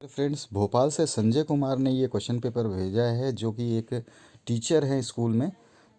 Friends, Bhopal से संजय कुमार ने ये क्वेश्चन पेपर भेजा है, जो कि एक टीचर हैं स्कूल में।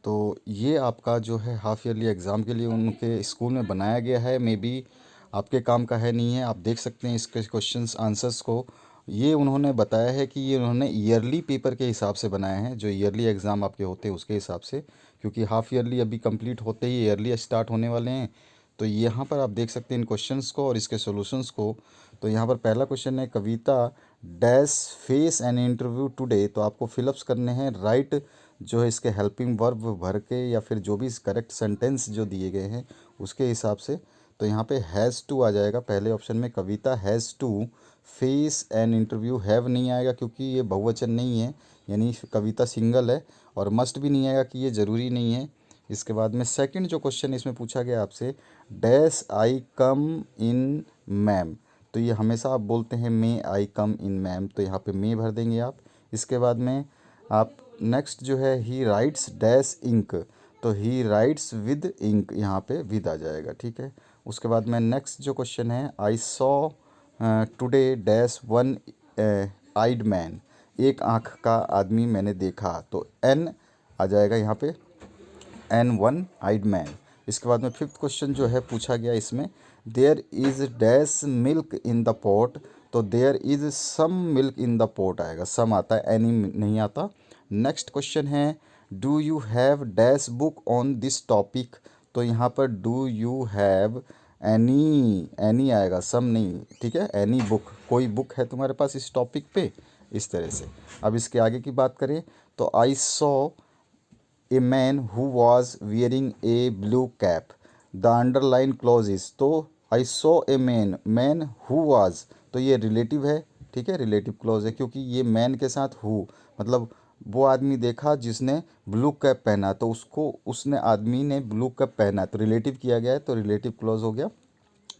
तो ये आपका जो है हाफ ईयरली एग्ज़ाम के लिए उनके स्कूल में बनाया गया है। मे बी आपके काम का है नहीं है, आप देख सकते हैं इसके क्वेश्चंस आंसर्स को। ये उन्होंने बताया है कि ये उन्होंने ईयरली पेपर के हिसाब से बनाए हैं, जो ईयरली एग्ज़ाम आपके होते हैं उसके हिसाब से, क्योंकि हाफ ईयरली अभी कंप्लीट होते ही ईयरली स्टार्ट होने वाले हैं। तो यहाँ पर आप देख सकते हैं इन क्वेश्चंस को और इसके सॉल्यूशंस को। तो यहाँ पर पहला क्वेश्चन है, Kavita dash face an interview today. तो आपको फिलअप्स करने हैं, राइट जो है इसके हेल्पिंग वर्ब भर के, या फिर जो भी करेक्ट सेंटेंस जो दिए गए हैं उसके हिसाब से। तो यहाँ पे हैज़ टू आ जाएगा पहले ऑप्शन में, Kavita has to face an interview. Have नहीं आएगा क्योंकि ये बहुवचन नहीं है, यानी कविता सिंगल है। और मस्ट भी नहीं आएगा कि ये ज़रूरी नहीं है। इसके बाद में सेकंड जो क्वेश्चन इसमें पूछा गया आपसे, dash I come in ma'am. तो ये हमेशा आप बोलते हैं मे आई कम इन मैम, तो यहाँ पे मे भर देंगे आप। इसके बाद में आप नेक्स्ट जो है, ही राइट्स डैश इंक। तो ही राइट्स विद इंक, यहाँ पे विद आ जाएगा, ठीक है। उसके बाद में नेक्स्ट जो क्वेश्चन है, I saw today dash one eyed man. एक आँख का आदमी मैंने देखा। तो एन आ जाएगा यहाँ पे, एन वन आइड मैन। इसके बाद में फिफ्थ क्वेश्चन जो है पूछा गया इसमें, there is dash milk in the pot. तो there is some milk in the pot आएगा, सम आता है, एनी नहीं आता। नेक्स्ट क्वेश्चन है, do you have dash book on this topic. तो यहाँ पर डू यू हैव एनी आएगा, सम नहीं, ठीक है। एनी बुक, कोई बुक है तुम्हारे पास इस टॉपिक पे, इस तरह से। अब इसके आगे की बात करें तो, I saw a man who was wearing a blue cap. The underline clause is. तो I saw a man who was, तो ये रिलेटिव है, ठीक है, रिलेटिव क्लॉज है, क्योंकि ये मैन के साथ हु, मतलब वो आदमी देखा जिसने ब्लू कैप पहना, तो उसको, उसने आदमी ने ब्लू कैप पहना, तो रिलेटिव किया गया है, तो रिलेटिव क्लॉज हो गया।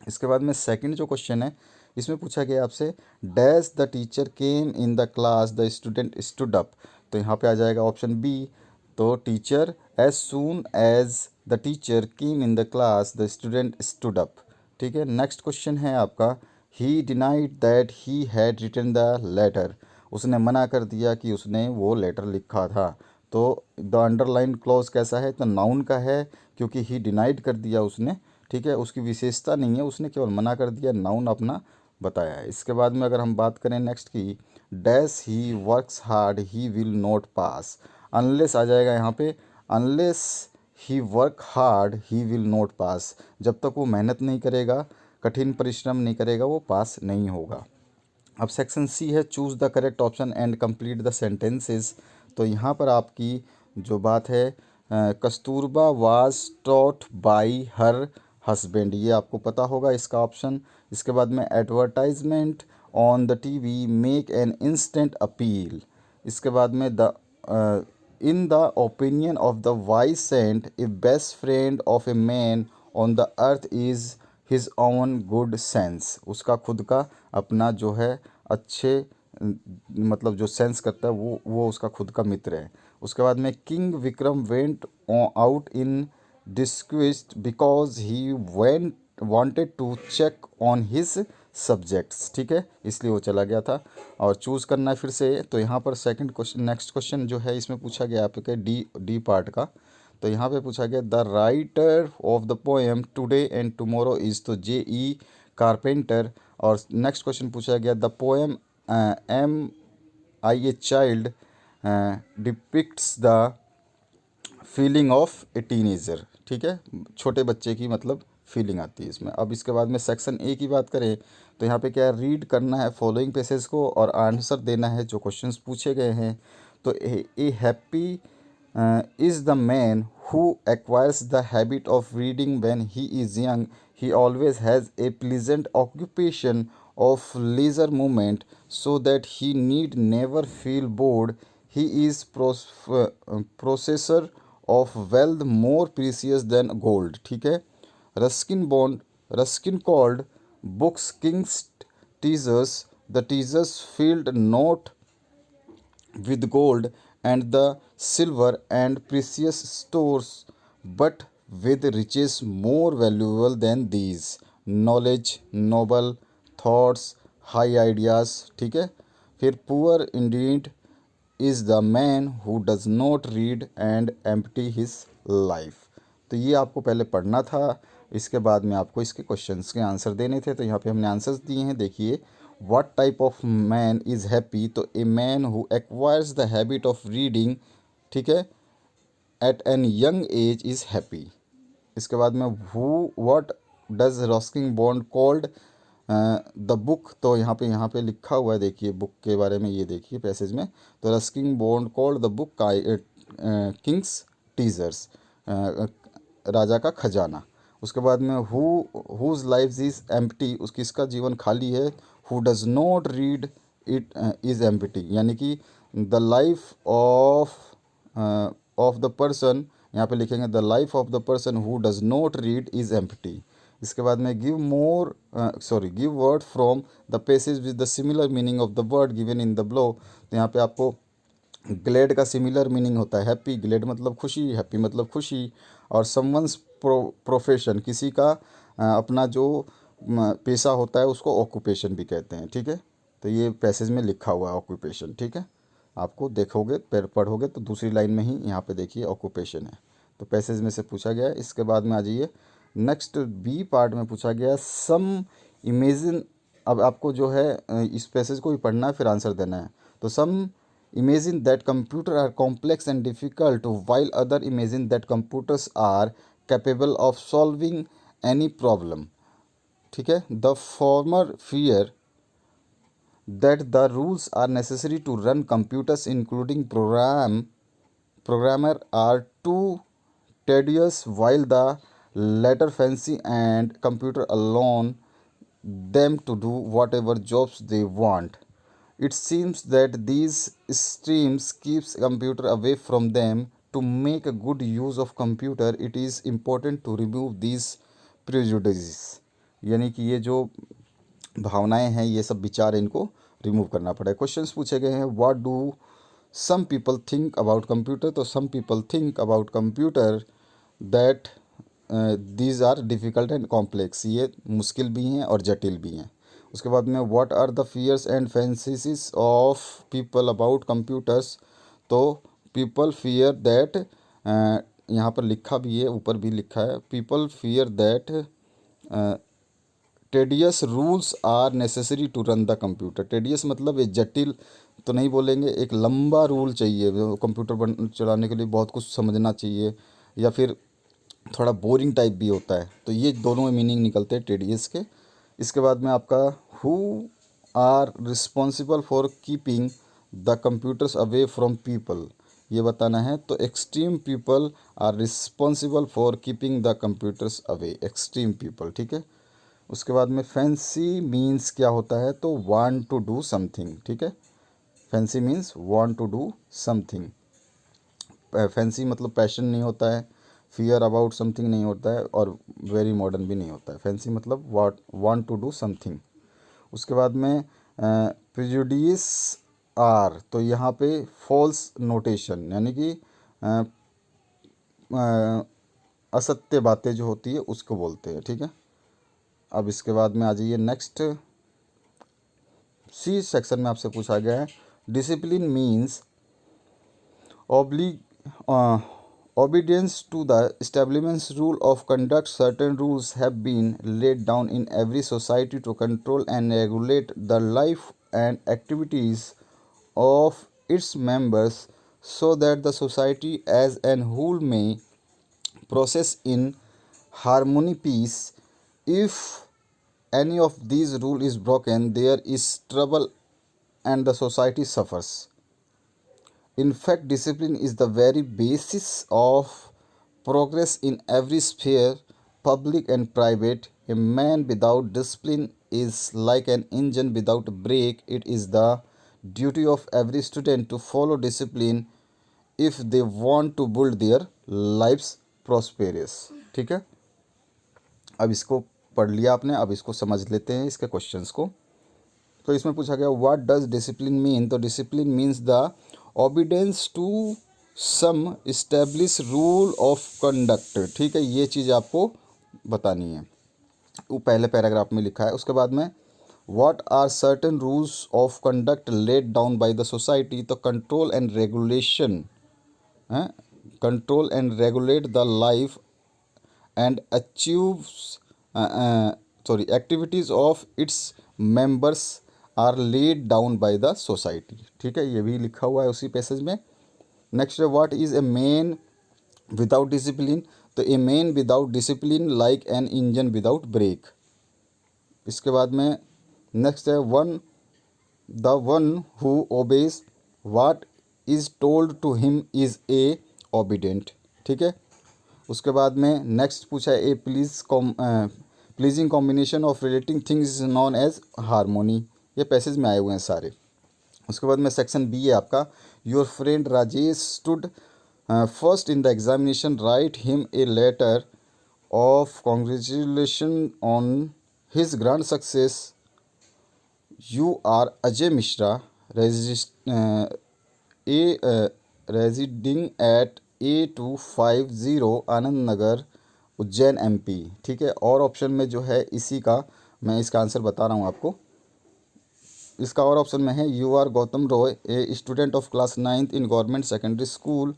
इसके बाद में सेकंड जो क्वेश्चन है इसमें पूछा गया आपसे, dash the teacher came in the class the student stood up. तो यहाँ पे आ जाएगा ऑप्शन बी। तो teacher, as soon as the teacher came in the class the student stood up, ठीक है। नेक्स्ट क्वेश्चन है आपका, he denied that he had written the letter. उसने मना कर दिया कि उसने वो लेटर लिखा था। तो द अंडरलाइन क्लॉज कैसा है, तो नाउन का है, क्योंकि ही डिनाइड कर दिया उसने, ठीक है, उसकी विशेषता नहीं है, उसने केवल मना कर दिया, नाउन अपना बताया है। इसके बाद में अगर हम बात करें नेक्स्ट की, dash he works hard he will not pass. Unless आ जाएगा यहाँ पे, unless he work hard he will not pass. जब तक वो मेहनत नहीं करेगा, कठिन परिश्रम नहीं करेगा, वो पास नहीं होगा। अब सेक्शन सी है, choose the correct option and complete the sentences. तो यहाँ पर आपकी जो बात है, Kasturba was taught by her husband, ये आपको पता होगा इसका ऑप्शन। इसके बाद में advertisement on the TV make an instant appeal. इसके बाद में the in the opinion of the wise saint, a best friend of a man on the earth is his own good sense. उसका खुद का अपना जो है अच्छे, मतलब जो सेंस करता है, वो उसका खुद का मित्र है। उसके बाद में king Vikram went out in disguise because he went wanted to check on his subjects, ठीक है, इसलिए वो चला गया था। और चूज़ करना है फिर से। तो यहाँ पर सेकंड क्वेश्चन, नेक्स्ट क्वेश्चन जो है इसमें पूछा गया आपके डी पार्ट का। तो यहाँ पे पूछा गया, the writer of the poem today and tomorrow is. तो जे ई कारपेंटर। और नेक्स्ट क्वेश्चन पूछा गया, the poem am I a child depicts the feeling of a teenager, ठीक है, छोटे बच्चे की मतलब फीलिंग आती है इसमें। अब इसके बाद में सेक्शन ए की बात करें तो यहाँ पे क्या है, रीड करना है फॉलोइंग पेसेज को और आंसर देना है जो क्वेश्चंस पूछे गए हैं। तो ए happy is the man who acquires the habit of reading when he is young. He always has a pleasant occupation of leisure movement so that he need never feel bored. He is processor of wealth more precious than gold, ठीक है। Ruskin called books king's teasers. The teasers filled not with gold and the silver and precious stores, but with riches more valuable than these, knowledge, noble thoughts, high ideas, ठीक है। फिर poor Indeed is the man who does not read and empty his life. तो ये आपको पहले पढ़ना था, इसके बाद में आपको इसके क्वेश्चंस के आंसर देने थे। तो यहाँ पे हमने आंसर्स दिए हैं, देखिए। What type of man is happy, तो a man who acquires the habit of reading, ठीक है, at an young age is happy. इसके बाद में who what does Ruskin Bond called the book, तो यहाँ पे लिखा हुआ है, देखिए बुक के बारे में, ये देखिए पैसेज में। तो Ruskin Bond called the book king's treasures, राजा का खजाना। उसके बाद में हुज लाइफ इज़ एम्प्टी, उसकी इसका जीवन खाली है। Who does not read it is empty, यानी कि the life of the person, यहाँ पे लिखेंगे the life of the person who does not read is empty. इसके बाद में give word from the passage with the similar meaning of the word given in the blow. तो यहाँ पे आपको ग्लेड का सिमिलर मीनिंग होता है हैप्पी, ग्लेड मतलब खुशी, हैप्पी मतलब खुशी। और समवंस प्रोफेशन, किसी का अपना जो पेशा होता है उसको ऑक्यूपेशन भी कहते हैं, ठीक है। तो ये पैसेज में लिखा हुआ है ऑक्यूपेशन, ठीक है। आपको देखोगे पढ़ोगे तो दूसरी लाइन में ही यहाँ पे देखिए ऑक्यूपेशन है। तो पैसेज में से पूछा गया है। इसके बाद में आ जाइए नेक्स्ट बी पार्ट में पूछा गया सम इमेजिन। अब आपको जो है इस पैसेज को भी पढ़ना है, फिर आंसर देना है। तो सम imagine that computers are complex and difficult, while other imagine that computers are capable of solving any problem, ठीक है। The former fear that the rules are necessary to run computers including programmer are too tedious, while the latter fancy and computer alone them to do whatever jobs they want. It seems that these streams keeps computer away from them. To make a good use of computer, it is important to remove these prejudices. यानी कि ये जो भावनाएं हैं, ये सब विचार, इनको रिमूव करना पड़ेगा। क्वेश्चंस पूछे गए हैं, what do some people think about computer. तो some people think about computer that these are difficult and complex, ये मुश्किल भी हैं और जटिल भी हैं। उसके बाद में what are the fears and fancies of people about computers. तो पीपल फियर दैट, यहाँ पर लिखा भी है, ऊपर भी लिखा है, people fear that tedious rules are necessary to run the computer. Tedious मतलब ये जटिल तो नहीं बोलेंगे, एक लंबा रूल चाहिए कंप्यूटर चलाने के लिए, बहुत कुछ समझना चाहिए, या फिर थोड़ा बोरिंग टाइप भी होता है। तो ये दोनों में मीनिंग निकलते हैं टेडियस के। इसके बाद में आपका who are responsible for keeping the computers away from people, ये बताना है। तो extreme people are responsible for keeping the computers away, extreme people, ठीक है। उसके बाद में फैंसी मीन्स क्या होता है, तो वांट टू डू समथिंग, ठीक है। Fancy means want to do something. Fancy मतलब पैशन नहीं होता है, फियर अबाउट समथिंग नहीं होता है, और वेरी मॉडर्न भी नहीं होता है। फैंसी मतलब वांट टू डू समथिंग। उसके बाद में प्रेजुडिस आर, तो यहाँ पे फॉल्स नोटेशन, यानी कि असत्य बातें जो होती है उसको बोलते हैं, ठीक है। अब इसके बाद में आ जाइए नेक्स्ट सी सेक्शन में आपसे पूछा गया है discipline means obedience to the establishment's rule of conduct. Certain rules have been laid down in every society to control and regulate the life and activities of its members, so that the society as an whole may process in harmony peace. If any of these rule is broken, there is trouble and the society suffers. In fact, discipline is the very basis of progress in every sphere, public and private. A man without discipline is like an engine without a brake. It is the duty of every student to follow discipline if they want to build their lives prosperous, ठीक है। अब इसको पढ़ लिया आपने, अब इसको समझ लेते हैं इसके क्वेश्चंस को। तो इसमें पूछा गया व्हाट डज डिसिप्लिन मीन। तो discipline means the obedience to some establish rule of conduct, ठीक है। ये चीज़ आपको बतानी है, वो पहले पैराग्राफ में लिखा है। उसके बाद में what are certain rules of conduct laid down by the society, तो control and regulation, control and regulate the life and achieves activities of its members are laid down by the society. ठीक है, ये भी लिखा हुआ है उसी passage में। नेक्स्ट है what is a man without discipline, तो a man without discipline like an engine without brake. इसके बाद में नेक्स्ट है the one who obeys what is told to him is a obedient. ठीक है, उसके बाद में नेक्स्ट पूछा है a pleasing combination of relating things is known as harmony. ये पैसेज में आए हुए हैं सारे। उसके बाद में सेक्शन बी है आपका, your friend Rajesh stood first in the examination, write him a letter of congratulation on his grand success. You are Ajay Mishra residing at A250 Anand Nagar Ujjain MP। ठीक है, और ऑप्शन में जो है इसी का मैं इसका आंसर बता रहा हूँ आपको। इसका और ऑप्शन में है you are Gautam Roy a student of class 9th in government secondary school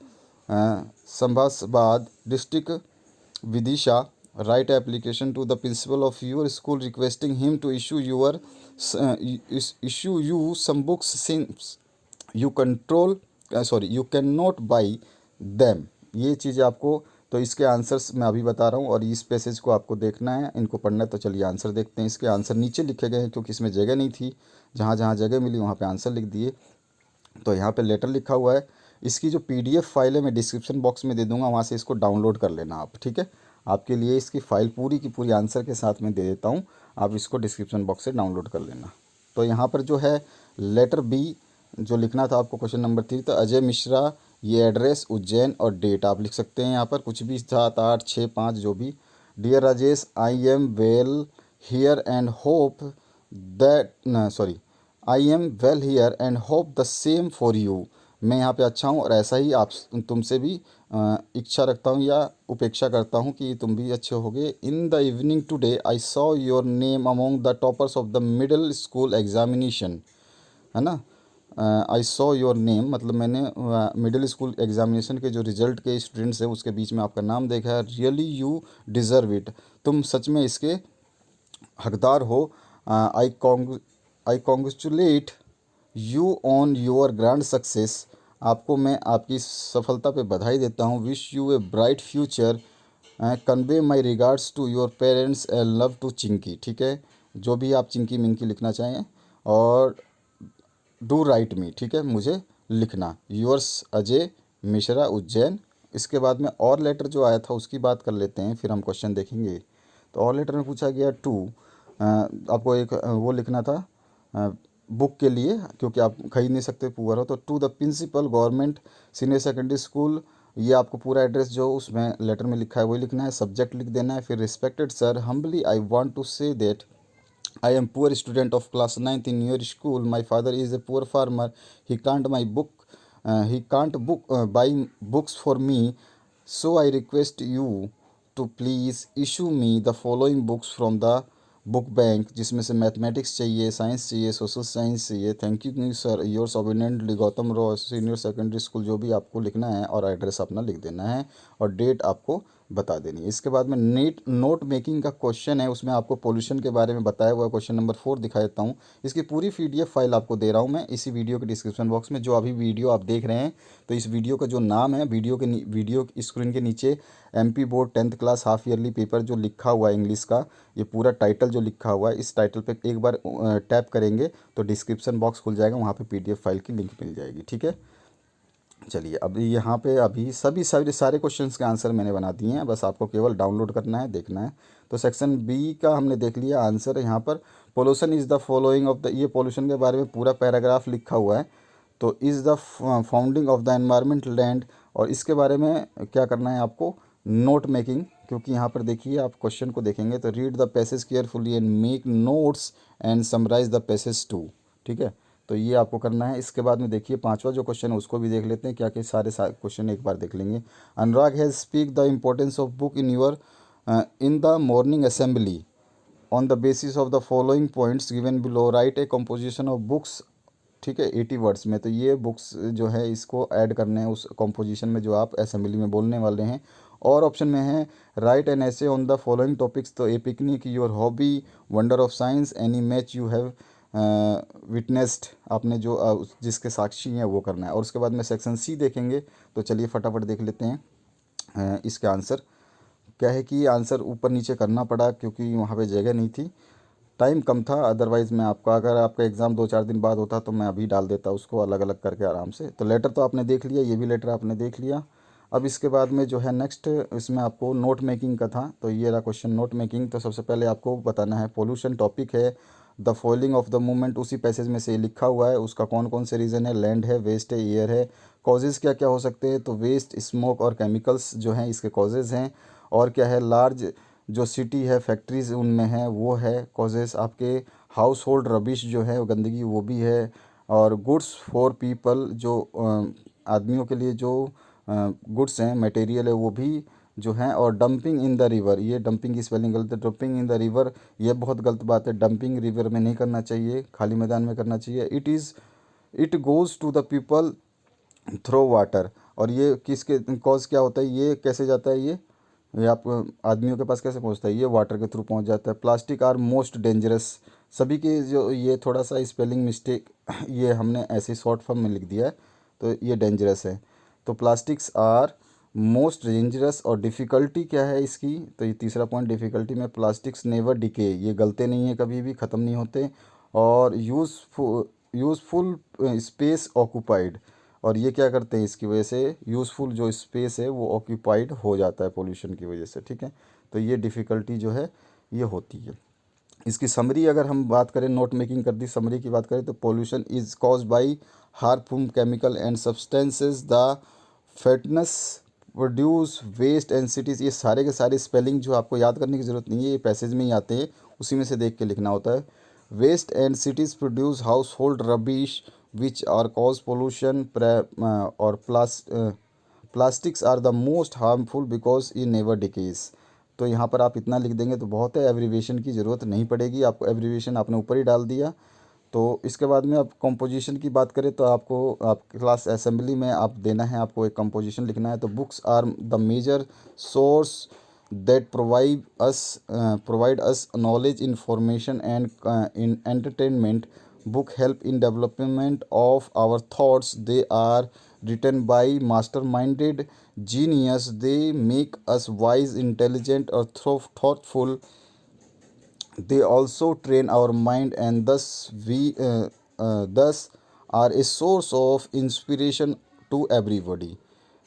Sambhasbad district Vidisha, write application to the principal of your school requesting him to issue you some books since you you can not buy them. ये चीज़ें आपको, तो इसके answers मैं अभी बता रहा हूँ और इस पैसेज को आपको देखना है, इनको पढ़ना है। तो चलिए आंसर देखते हैं। इसके आंसर नीचे लिखे गए हैं क्योंकि इसमें जगह नहीं थी, जहाँ जहाँ जगह मिली वहाँ पे आंसर लिख दिए। तो यहाँ पे लेटर लिखा हुआ है। इसकी जो PDF फाइल है मैं डिस्क्रिप्शन बॉक्स में दे दूँगा, वहाँ से इसको डाउनलोड कर लेना आप। ठीक है, आपके लिए इसकी फ़ाइल पूरी की पूरी आंसर के साथ में दे देता हूँ, आप इसको डिस्क्रिप्शन बॉक्स से डाउनलोड कर लेना। तो यहाँ पर जो है लेटर बी जो लिखना था आपको क्वेश्चन नंबर 3, तो अजय मिश्रा, ये एड्रेस उज्जैन और डेट आप लिख सकते हैं यहाँ पर, कुछ भी 7, 8, 6, 5 जो भी। Dear Rajesh, I am well here and hope I am well here and hope the same for you. मैं यहाँ पे अच्छा हूँ और ऐसा ही आप तुमसे भी इच्छा रखता हूँ या उपेक्षा करता हूँ कि तुम भी अच्छे होगे। In the evening today I saw your name among the toppers of the middle school examination, है ना। आई सॉ योर नेम मतलब मैंने मिडिल स्कूल एग्जामिनेशन के जो रिजल्ट के स्टूडेंट्स हैं उसके बीच में आपका नाम देखा है। रियली यू डिज़र्व इट, तुम सच में इसके हकदार हो। I congratulate you on your grand success, आपको मैं आपकी सफलता पे बधाई देता हूँ। Wish you a bright future, convey my regards to your parents and love to Chinki. ठीक है, जो भी आप चिंकी मिंकी लिखना चाहें, और डू राइट मी, ठीक है, मुझे लिखना। योर्स अजय मिश्रा उज्जैन। इसके बाद में और लेटर जो आया था उसकी बात कर लेते हैं, फिर हम क्वेश्चन देखेंगे। तो और लेटर में पूछा गया आपको एक वो लिखना था बुक के लिए, क्योंकि आप खरीद नहीं सकते पुअर हो। तो to the principal government senior secondary school, ये आपको पूरा एड्रेस जो उसमें लेटर में लिखा है वही लिखना है, सब्जेक्ट लिख देना है। फिर respected sir, humbly I want to say that I am poor student of class 9th in your school. My father is a poor farmer. He can't buy books for me. So I request you to please issue me the following books from the book bank, जिसमें से mathematics चाहिए, science चाहिए, social science चाहिए। Thank you sir, yours obediently Gautam Roy senior secondary school, जो भी आपको लिखना है और एड्रेस अपना लिख देना है और डेट आपको बता देनी है। इसके बाद में नोट मेकिंग का क्वेश्चन है, उसमें आपको पोल्यूशन के बारे में बताया हुआ क्वेश्चन नंबर 4 दिखा देता हूँ। इसकी पूरी PDF फाइल आपको दे रहा हूँ मैं इसी वीडियो के डिस्क्रिप्शन बॉक्स में। जो अभी वीडियो आप देख रहे हैं, तो इस वीडियो का जो नाम है, वीडियो स्क्रीन के नीचे MP board 10th class half yearly paper जो लिखा हुआ है इंग्लिश का, ये पूरा टाइटल जो लिखा हुआ है, इस टाइटल पे एक बार टैप करेंगे तो डिस्क्रिप्शन बॉक्स खुल जाएगा, वहाँ पे PDF फाइल की लिंक मिल जाएगी। ठीक है, चलिए अभी यहाँ पे अभी सारे क्वेश्चंस के आंसर मैंने बना दिए हैं, बस आपको केवल डाउनलोड करना है, देखना है। तो सेक्शन बी का हमने देख लिया आंसर। यहाँ पर pollution is the following of the, ये पोल्यूशन के बारे में पूरा पैराग्राफ लिखा हुआ है। तो is the founding of the environment land, और इसके बारे में क्या करना है आपको, नोट मेकिंग, क्योंकि यहाँ पर देखिए आप क्वेश्चन को देखेंगे तो read the passage carefully and make notes and summarise the passage too. ठीक है, तो ये आपको करना है। इसके बाद में देखिए 5वां जो क्वेश्चन है उसको भी देख लेते हैं, क्या कि सारे क्वेश्चन एक बार देख लेंगे। Anurag has speak the importance of book in the morning assembly. On the basis of the following points given below write a composition of books, ठीक है, 80 वर्ड्स में। तो ये बुक्स जो है इसको ऐड करने हैं उस कंपोजिशन में जो आप असेंबली में बोलने वाले हैं। और ऑप्शन में है write an essay on the following topics, तो a picnic, your hobby, wonder of science, any match you have witnessed, आपने जो जिसके साक्षी हैं वो करना है। और उसके बाद में सेक्शन सी देखेंगे। तो चलिए फटाफट देख लेते हैं इसके आंसर क्या है। कि आंसर ऊपर नीचे करना पड़ा क्योंकि वहाँ पे जगह नहीं थी, टाइम कम था। अदरवाइज़ मैं आपका, अगर आपका एग्ज़ाम 2-4 दिन बाद होता तो मैं अभी डाल देता उसको अलग अलग करके आराम से। तो लेटर तो आपने देख लिया, ये भी लेटर आपने देख लिया। अब इसके बाद में जो है नेक्स्ट इसमें आपको नोट मेकिंग का था। तो ये रहा क्वेश्चन नोट मेकिंग। तो सबसे पहले आपको बताना है पोल्यूशन टॉपिक है, the following of the movement उसी पैसेज में से लिखा हुआ है, उसका कौन कौन से रीज़न है, लैंड है, वेस्ट है, एयर है, कॉजेज़ क्या क्या हो सकते हैं। तो वेस्ट, स्मोक और केमिकल्स जो हैं इसके कॉजेज़ हैं। और क्या है, लार्ज जो सिटी है, फैक्ट्रीज उनमें है वो है कॉजेस। आपके हाउस होल्ड रबिश जो है वो गंदगी वो भी है। और गुड्स फॉर पीपल जो आदमियों के लिए जो गुड्स हैं, मटेरियल है वो भी जो हैं। और डंपिंग इन द रिवर, ये डंपिंग की स्पेलिंग गलत है, डंपिंग इन द रिवर ये बहुत गलत बात है। डंपिंग रिवर में नहीं करना चाहिए, खाली मैदान में करना चाहिए। It goes to the people throw water, और ये किसके कॉज क्या होता है, ये कैसे जाता है, ये आप आदमियों के पास कैसे पहुंचता है, ये वाटर के थ्रू पहुंच जाता है। प्लास्टिक आर मोस्ट डेंजरस, सभी के जो ये थोड़ा सा स्पेलिंग मिस्टेक ये हमने ऐसे शॉर्ट फॉर्म में लिख दिया है, तो ये डेंजरस है। तो प्लास्टिक्स आर मोस्ट डेंजरस। और डिफ़िकल्टी क्या है इसकी, तो ये तीसरा पॉइंट डिफ़िकल्टी में, प्लास्टिक्स नेवर डिके, ये गलते नहीं है कभी भी, ख़त्म नहीं होते। और यूज़फुल स्पेस ऑक्यूपाइड, और ये क्या करते हैं इसकी वजह से, यूज़फुल जो स्पेस है वो ऑक्यूपाइड हो जाता है पोल्यूशन की वजह से, ठीक है। तो ये डिफ़िकल्टी जो है ये होती है। इसकी समरी अगर हम बात करें, नोट मेकिंग कर दी, समरी की बात करें तो pollution is cause by harmful chemical and substances, the factories produce waste and cities. ये सारे के सारे स्पेलिंग जो आपको याद करने की ज़रूरत नहीं है, ये पैसेज में ही आते हैं, उसी में से देख के लिखना होता है। Waste and cities produce household rubbish which are cause pollution. और plastics are the most harmful because ये नेवर डिकेज। तो यहाँ पर आप इतना लिख देंगे तो बहुत है, एब्रीविएशन की ज़रूरत नहीं पड़ेगी आपको, एब्रीविएशन आपने ऊपर ही डाल दिया। तो इसके बाद में आप कंपोजिशन की बात करें तो आपको आप क्लास असेंबली में आप देना है, आपको एक कंपोजिशन लिखना है। तो books are the major source that provide us knowledge, information and in entertainment. Book help in development of our thoughts, they are written by master-minded genius, they make us wise, intelligent or thoughtful. They also train our mind and thus are a source of inspiration to everybody.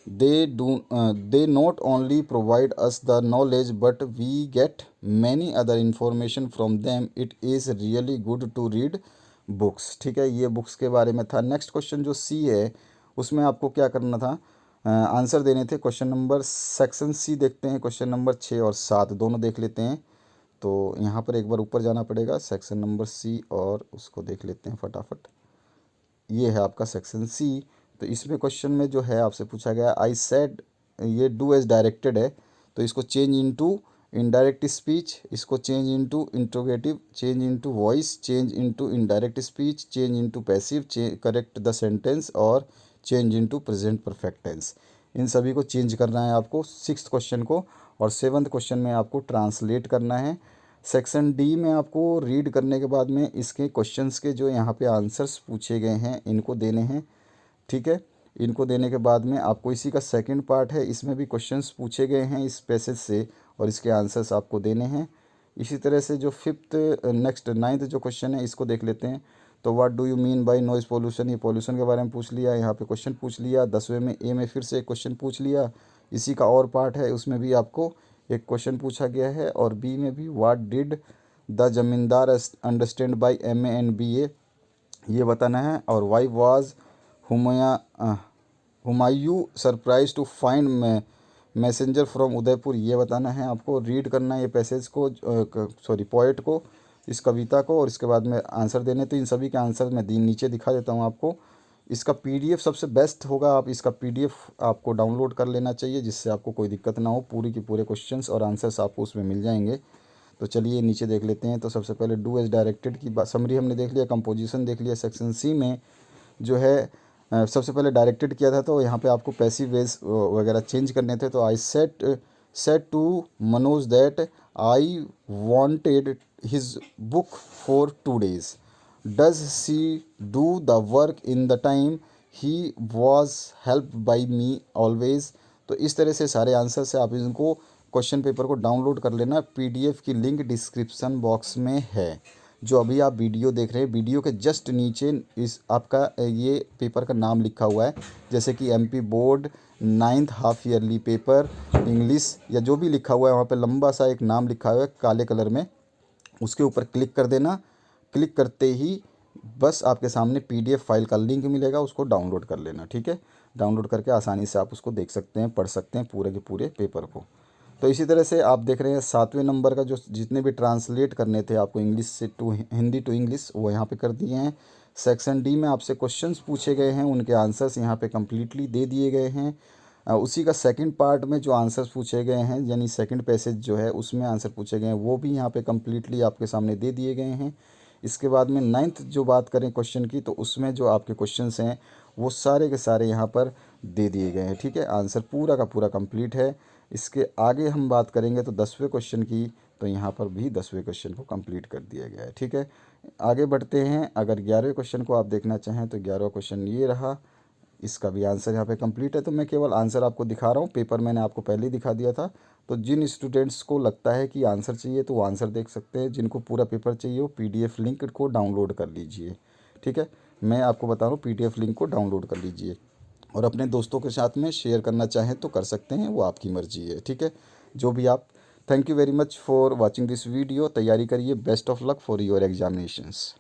They not only provide us the knowledge but we get many other information from them. It is really good to read books, ठीक है। ये books के बारे में था। Next question जो सी है उसमें आपको क्या करना था, आंसर देने थे। क्वेश्चन नंबर सेक्शन सी देखते हैं, क्वेश्चन नंबर 6 और 7 दोनों देख लेते हैं। तो यहाँ पर एक बार ऊपर जाना पड़ेगा, सेक्शन नंबर सी, और उसको देख लेते हैं फटाफट। ये है आपका सेक्शन सी। तो इसमें क्वेश्चन में जो है आपसे पूछा गया, आई सेड, ये डू एज डायरेक्टेड है, तो इसको चेंज इनटू इनडायरेक्ट स्पीच, इसको change into interrogative, change into voice, change into indirect speech, change into passive, correct the sentence और change into present perfect tense. इन सभी को चेंज करना है आपको 6th क्वेश्चन को। और 7th क्वेश्चन में आपको ट्रांसलेट करना है। सेक्शन डी में आपको रीड करने के बाद में इसके क्वेश्चंस के जो यहाँ पे आंसर्स पूछे गए हैं इनको देने हैं, ठीक है। इनको देने के बाद में आपको इसी का सेकंड पार्ट है, इसमें भी क्वेश्चंस पूछे गए हैं इस पैसेज से और इसके आंसर्स आपको देने हैं। इसी तरह से जो फिफ्थ नेक्स्ट 9th जो क्वेश्चन है इसको देख लेते हैं। तो what do you mean by noise pollution, ये पोल्यूशन के बारे में पूछ लिया, यहाँ पे क्वेश्चन पूछ लिया। 10वें में ए में फिर से एक क्वेश्चन पूछ लिया, इसी का और पार्ट है, उसमें भी आपको एक क्वेश्चन पूछा गया है। और बी में भी what did the zamindar understand by MA and BA, ये बताना है। और why was Humayun surprise to find messenger from Udaipur, ये बताना है आपको। रीड करना है ये पैसेज को, सॉरी पोएट को, इस कविता को, और इसके बाद में आंसर देने। तो इन सभी के आंसर मैं नीचे दिखा देता हूँ आपको। इसका पीडीएफ सबसे बेस्ट होगा, आप इसका पीडीएफ आपको डाउनलोड कर लेना चाहिए जिससे आपको कोई दिक्कत ना हो, पूरी की पूरे क्वेश्चंस और आंसर्स आपको उसमें मिल जाएंगे। तो चलिए नीचे देख लेते हैं। तो सबसे पहले डू एज डायरेक्टेड की समरी हमने देख लिया, कंपोजिशन देख लिया। सेक्शन सी में जो है सबसे पहले डायरेक्टेड किया था, तो यहाँ पे आपको पैसिव वेज वगैरह चेंज करने थे। तो I said to Manoj that I wanted his book for 2 days। Does she do the work in the time he was help by me always. तो इस तरह से सारे आंसर से आप इनको क्वेश्चन पेपर को डाउनलोड कर लेना। पीडीएफ की लिंक डिस्क्रिप्शन बॉक्स में है। जो अभी आप वीडियो देख रहे हैं, वीडियो के जस्ट नीचे इस आपका ये पेपर का नाम लिखा हुआ है, जैसे कि MP board 9th half yearly paper English या जो भी लिखा हुआ है, वहाँ पे लंबा सा एक नाम लिखा हुआ है काले कलर में, उसके ऊपर क्लिक कर देना। क्लिक करते ही बस आपके सामने पीडीएफ फाइल का लिंक मिलेगा, उसको डाउनलोड कर लेना। ठीक है, डाउनलोड करके आसानी से आप उसको देख सकते हैं, पढ़ सकते हैं पूरे के पूरे पेपर को। तो इसी तरह से आप देख रहे हैं 7वें नंबर का जो जितने भी ट्रांसलेट करने थे आपको इंग्लिश से टू हिंदी टू इंग्लिश, वो यहाँ पे कर दिए हैं। सेक्शन डी में आपसे क्वेश्चंस पूछे गए हैं, उनके आंसर्स यहाँ पे कम्प्लीटली दे दिए गए हैं। उसी का सेकंड पार्ट में जो आंसर्स पूछे गए हैं, यानी सेकंड पैसेज जो है उसमें आंसर पूछे गए हैं, वो भी यहाँ पे कम्प्लीटली आपके सामने दे दिए गए हैं। इसके बाद में 9th जो बात करें क्वेश्चन की, तो उसमें जो आपके क्वेश्चंस हैं वो सारे के सारे यहाँ पर दे दिए गए हैं। ठीक है, आंसर पूरा का पूरा कंप्लीट है। इसके आगे हम बात करेंगे तो 10वें क्वेश्चन की, तो यहाँ पर भी 10वें क्वेश्चन को कंप्लीट कर दिया गया है। ठीक है, आगे बढ़ते हैं। अगर 11वें क्वेश्चन को आप देखना चाहें तो 11वां क्वेश्चन ये रहा, इसका भी आंसर यहाँ पे कंप्लीट है। तो मैं केवल आंसर आपको दिखा रहा हूँ, पेपर मैंने आपको पहले ही दिखा दिया था। तो जिन स्टूडेंट्स को लगता है कि आंसर चाहिए तो वो आंसर देख सकते हैं, जिनको पूरा पेपर चाहिए वो पीडीएफ लिंक को डाउनलोड कर लीजिए। ठीक है, मैं आपको बता रहा हूँ पीडीएफ लिंक को डाउनलोड कर लीजिए, और अपने दोस्तों के साथ में शेयर करना चाहें तो कर सकते हैं, वो आपकी मर्जी है। ठीक है, जो भी आप। Thank you very much for watching this video. तैयारी करिए, best of luck for your examinations.